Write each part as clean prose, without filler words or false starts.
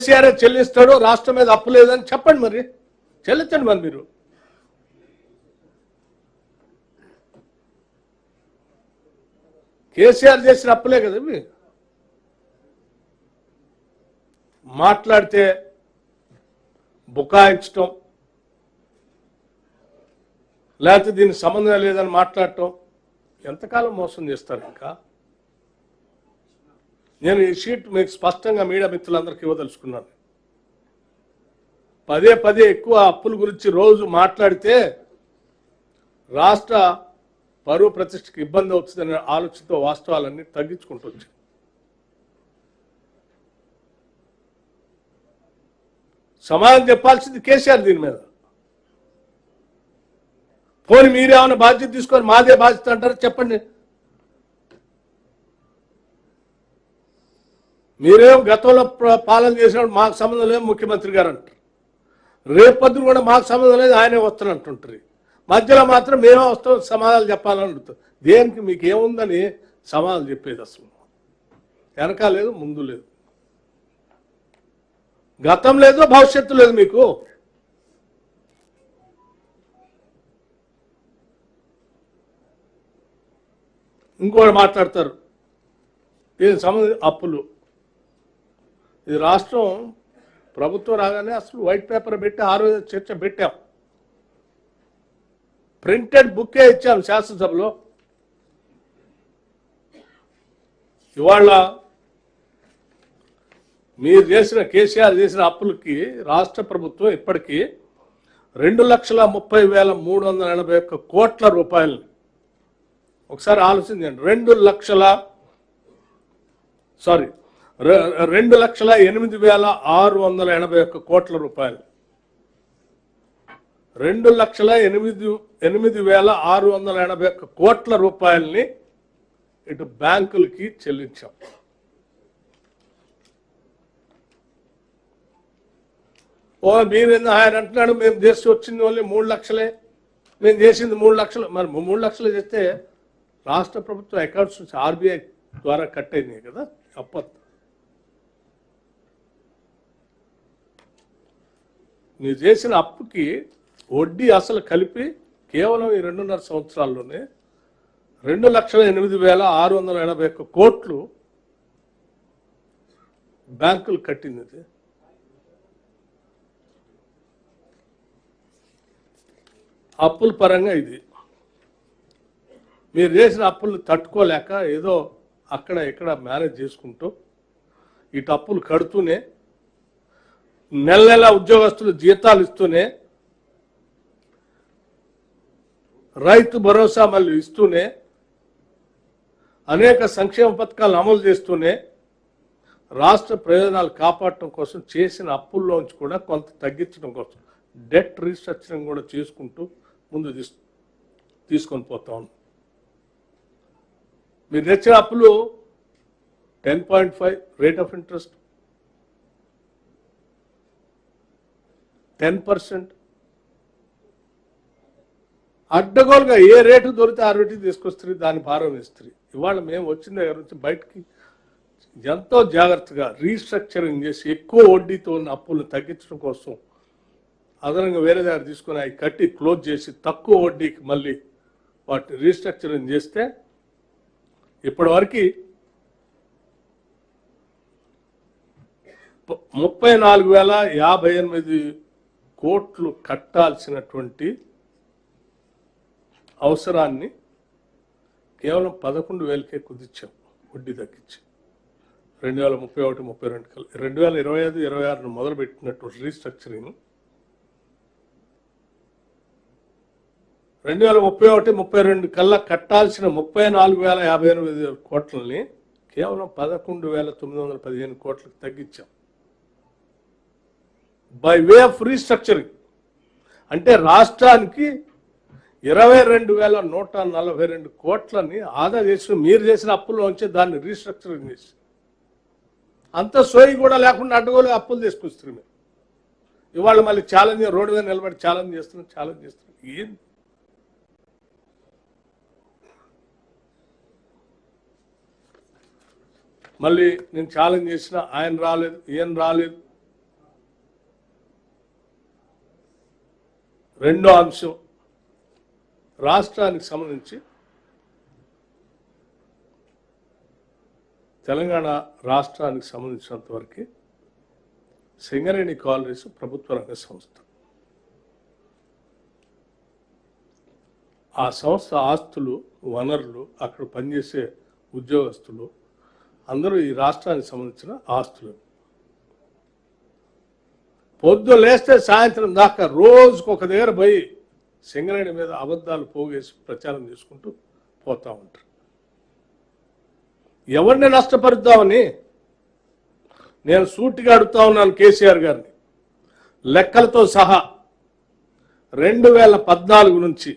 కేసీఆర్ చెల్లిస్తాడు, రాష్ట్రం మీద అప్పు లేదని చెప్పండి, మరి చెల్లించండి. మరి మీరు కేసీఆర్ చేసిన అప్పులే కదా మీరు మాట్లాడితే బుకాయించటం, లేకపోతే దీనికి సంబంధం లేదని మాట్లాడటం ఎంతకాలం మోసం చేస్తారు? ఇంకా నేను ఈ షీట్ మీకు స్పష్టంగా మీడియా మిత్రులందరికీ ఇవ్వదలుచుకున్నాను. పదే పదే ఎక్కువ అప్పుల గురించి రోజు మాట్లాడితే రాష్ట్ర పరువు ప్రతిష్టకి ఇబ్బంది అవుతుందనే ఆలోచనతో వాస్తవాలన్నీ తగ్గించుకుంటూ వచ్చాయి. సమాధానం చెప్పాల్సింది కేసీఆర్ దీని మీద. పోనీ మీరేమైనా బాధ్యత తీసుకొని మాదే బాధ్యత అంటారు? చెప్పండి. మీరేం గతంలో పాలన చేసినప్పుడు మాకు సంబంధం లేదు ముఖ్యమంత్రి గారు అంటారు, రేపొద్దున కూడా మాకు సంబంధం లేదు ఆయనే వస్తాను అంటుంటారు. మధ్యలో మాత్రం మేమే వస్తాం సమాధానాలు చెప్పాలని అడుగుతాం. దేనికి మీకు ఏముందని సమాధానం చెప్పేది? అసలు వెనక లేదు, ముందు లేదు, గతం లేదు, భవిష్యత్తు లేదు మీకు. ఇంకోటి మాట్లాడతారు దీనికి సంబంధించి అప్పులు. ఇది రాష్ట్రం ప్రభుత్వం రాగానే అసలు వైట్ పేపర్ పెట్టి ఆ రోజు చర్చ పెట్టాం, ప్రింటెడ్ బుక్కే ఇచ్చాం శాసనసభలో. ఇవాళ మీరు చేసిన కేసీఆర్ చేసిన అప్పులకి రాష్ట్ర ప్రభుత్వం ఇప్పటికీ 2,30,381 కోట్ల రూపాయలు. ఒకసారి ఆలోచించండి, 2,08,681 కోట్ల రూపాయలు. 2,08,681 కోట్ల రూపాయలని ఇటు బ్యాంకులకి చెల్లించాం. మీరు ఆయన అంటున్నాడు మేము చేసి వచ్చింది ఓన్లీ 3 లక్షలే, మేము చేసింది 3 లక్షలు. మరి 3 లక్షలు చేస్తే రాష్ట్ర ప్రభుత్వం అకౌంట్స్ నుంచి ఆర్బీఐ ద్వారా కట్ అయినాయి కదా అప్పు. మీరు చేసిన అప్పుకి వడ్డీ అసలు కలిపి కేవలం ఈ 2.5 సంవత్సరాల్లోనే 2,08,681 కోట్లు బ్యాంకులు కట్టింది. అప్పుల పరంగా ఇది. మీరు చేసిన అప్పులు తట్టుకోలేక ఏదో అక్కడ ఇక్కడ మేనేజ్ చేసుకుంటూ ఇటు అప్పులు కడుతూనే, నెల నెల ఉద్యోగస్తులు జీతాలు ఇస్తూనే, రైతు భరోసా మళ్ళీ ఇస్తూనే, అనేక సంక్షేమ పథకాలను అమలు చేస్తూనే రాష్ట్ర ప్రయోజనాలు కాపాడటం కోసం చేసిన అప్పుల్లోంచి కూడా కొంత తగ్గించడం కోసం డెట్ రీస్ట్రక్చరింగ్ కూడా చేసుకుంటూ ముందు తీసుకొని పోతా ఉన్నాం. మీరు తెచ్చిన అప్పులు 10.5 రేట్ ఆఫ్ ఇంట్రెస్ట్, 10%. అడ్డగోలుగా ఏ రేటు దొరికితే ఆ రేటుకి తీసుకొస్తారు, దాని భారం ఇస్తారు. ఇవాళ మేము వచ్చిన దగ్గర నుంచి బయటికి ఎంతో జాగ్రత్తగా రీస్ట్రక్చరింగ్ చేసి ఎక్కువ వడ్డీతో ఉన్న అప్పులను తగ్గించడం కోసం అదనంగా వేరే దగ్గర తీసుకుని అవి కట్టి క్లోజ్ చేసి తక్కువ వడ్డీకి మళ్ళీ వాటిని రీస్ట్రక్చరింగ్ చేస్తే ఇప్పటివరకు 34,058 కోట్లు కట్టాల్సినటువంటి అవసరాన్ని కేవలం 11,000కే కుదించాం వడ్డీ తగ్గించి. 2031, 32 కల్లా 2025, 26 మొదలుపెట్టినటువంటి రీస్ట్రక్చరింగ్ 2031, 32 కల్లా కట్టాల్సిన 34,058 కోట్లని కేవలం 11,915 కోట్లకు తగ్గించాం బై వే ఆఫ్ రీస్ట్రక్చరింగ్. అంటే రాష్ట్రానికి 22,142 కోట్లని ఆదా చేసి మీరు చేసిన అప్పుల్లో ఉంచి దాన్ని రీస్ట్రక్చరింగ్ చేసి అంత సోయి కూడా లేకుండా అడ్డగోలు అప్పులు తీసుకొస్తారు. మీరు ఇవాళ మళ్ళీ ఛాలెంజ్ రోడ్డు మీద నిలబడి ఛాలెంజ్ చేస్తున్నాం. ఏం మళ్ళీ నేను ఛాలెంజ్ చేసిన ఆయన రాలేదు, ఈయన రాలేదు, రెండో అంశం రాష్ట్రానికి సంబంధించి తెలంగాణ రాష్ట్రానికి సంబంధించినంత వరకు సింగరేణి కాలనీస్ ప్రభుత్వ రంగ సంస్థ. ఆ సంస్థ ఆస్తులు, వనరులు, అక్కడ పనిచేసే ఉద్యోగస్తులు అందరూ ఈ రాష్ట్రానికి సంబంధించిన ఆస్తులు. పొద్దు లేస్తే సాయంత్రం దాకా రోజుకు ఒక దగ్గర పోయి సింగరేణి మీద అబద్ధాలు పోగేసి ప్రచారం చేసుకుంటూ పోతూ ఉంటారు. ఎవరిని నష్టపరుద్దామని నేను సూటిగా అడుగుతా ఉన్నాను కేసీఆర్ గారిని. లెక్కలతో సహా 2014 నుంచి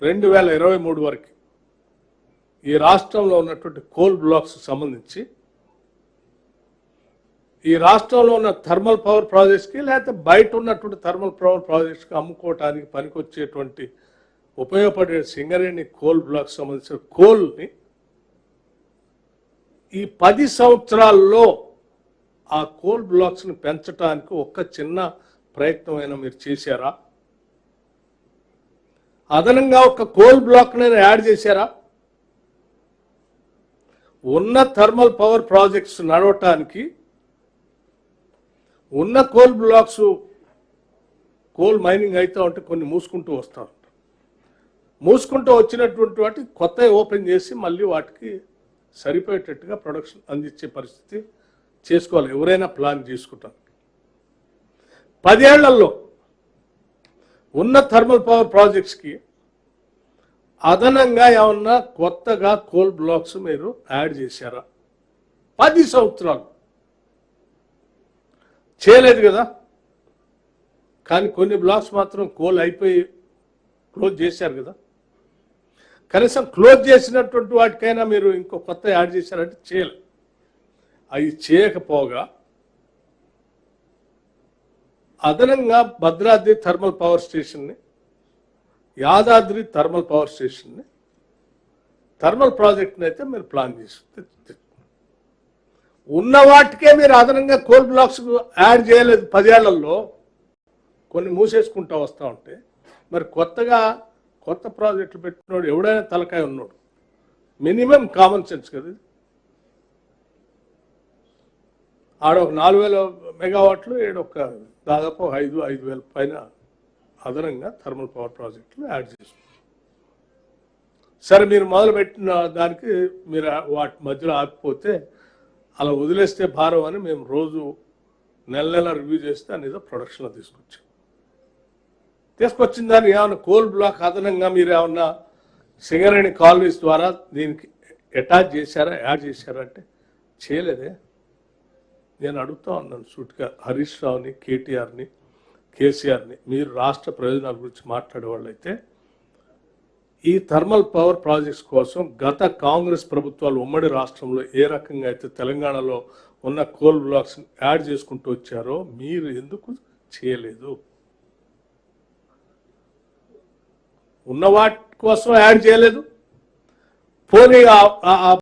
2023 వరకు ఈ రాష్ట్రంలో ఉన్నటువంటి కోల్ బ్లాక్స్ సంబంధించి ఈ రాష్ట్రంలో ఉన్న థర్మల్ పవర్ ప్రాజెక్ట్స్కి లేకపోతే బయట ఉన్నటువంటి థర్మల్ పవర్ ప్రాజెక్ట్స్కి అమ్ముకోవటానికి పనికొచ్చేటువంటి ఉపయోగపడే సింగరేణి కోల్ బ్లాక్స్ సంబంధించిన కోల్ని ఈ 10 సంవత్సరాల్లో ఆ కోల్ బ్లాక్స్ని పెంచడానికి ఒక్క చిన్న ప్రయత్నమైనా మీరు చేశారా? అదనంగా ఒక కోల్ బ్లాక్ని యాడ్ చేశారా? ఉన్న థర్మల్ పవర్ ప్రాజెక్ట్స్ నడవటానికి ఉన్న కోల్ బ్లాక్స్ కోల్ మైనింగ్ అయితే ఉంటే కొన్ని మూసుకుంటూ వస్తూ ఉంటారు. మూసుకుంటూ వచ్చినటువంటి వాటి కొత్త ఓపెన్ చేసి మళ్ళీ వాటికి సరిపోయేటట్టుగా ప్రొడక్షన్ అందించే పరిస్థితి చేసుకోవాలి ఎవరైనా ప్లాన్ చేసుకుంటారు. 10 ఏళ్లలో ఉన్న థర్మల్ పవర్ ప్రాజెక్ట్స్కి అదనంగా ఏమన్నా కొత్తగా కోల్ బ్లాక్స్ మీరు యాడ్ చేశారా? 10 సంవత్సరాలు చేయలేదు కదా. కానీ కొన్ని బ్లాక్స్ మాత్రం కోల్ అయిపోయి క్లోజ్ చేశారు కదా. కనీసం క్లోజ్ చేసినటువంటి వాటికైనా మీరు ఇంకో కొత్త యాడ్ చేశారంటే చేయలేదు. అవి చేయకపోగా అదనంగా భద్రాద్రి థర్మల్ పవర్ స్టేషన్ని, యాదాద్రి థర్మల్ పవర్ స్టేషన్ని, థర్మల్ ప్రాజెక్ట్ని అయితే మీరు ప్లాన్ చేసి ఉన్న వాటికే మీరు అదనంగా కోల్ బ్లాక్స్ యాడ్ చేయలేదు. 10 ఏళ్లలో కొన్ని మూసేసుకుంటూ వస్తూ ఉంటే మరి కొత్త ప్రాజెక్టులు పెట్టినోడు ఎవడైనా తలకాయ ఉన్నాడు. మినిమం కామన్ సెన్స్ కదా. ఆడ ఒక 4000 మెగావాట్లు, ఏడొక దాదాపు 5,000 పైన అదనంగా థర్మల్ పవర్ ప్రాజెక్టులు యాడ్ చేసుకుంటారు. సరే, మీరు మొదలుపెట్టిన దానికి మీరు వాటి మధ్యలో ఆగిపోతే అలా వదిలేస్తే భారం అని మేము రోజు నెల రివ్యూ చేస్తే అనేది ప్రొడక్షన్లో తీసుకొచ్చిన దాన్ని ఏమన్నా కోల్ బ్లాక్ అదనంగా మీరు ఏమన్నా సింగరేణి కాలనీస్ ద్వారా దీనికి అటాచ్ చేశారా, యాడ్ చేశారా అంటే చేయలేదే. నేను అడుగుతా ఉన్నాను సూటిగా హరీష్ రావుని, కేటీఆర్ని, కేసీఆర్ని, మీరు రాష్ట్ర ప్రయోజనాల గురించి మాట్లాడేవాళ్ళు అయితే ఈ థర్మల్ పవర్ ప్రాజెక్ట్స్ కోసం గత కాంగ్రెస్ ప్రభుత్వాలు ఉమ్మడి రాష్ట్రంలో ఏ రకంగా అయితే తెలంగాణలో ఉన్న కోల్ బ్లాక్స్ యాడ్ చేసుకుంటూ వచ్చారో మీరు ఎందుకు చేయలేదు? ఉన్న వాటి కోసం యాడ్ చేయలేదు. పోనీ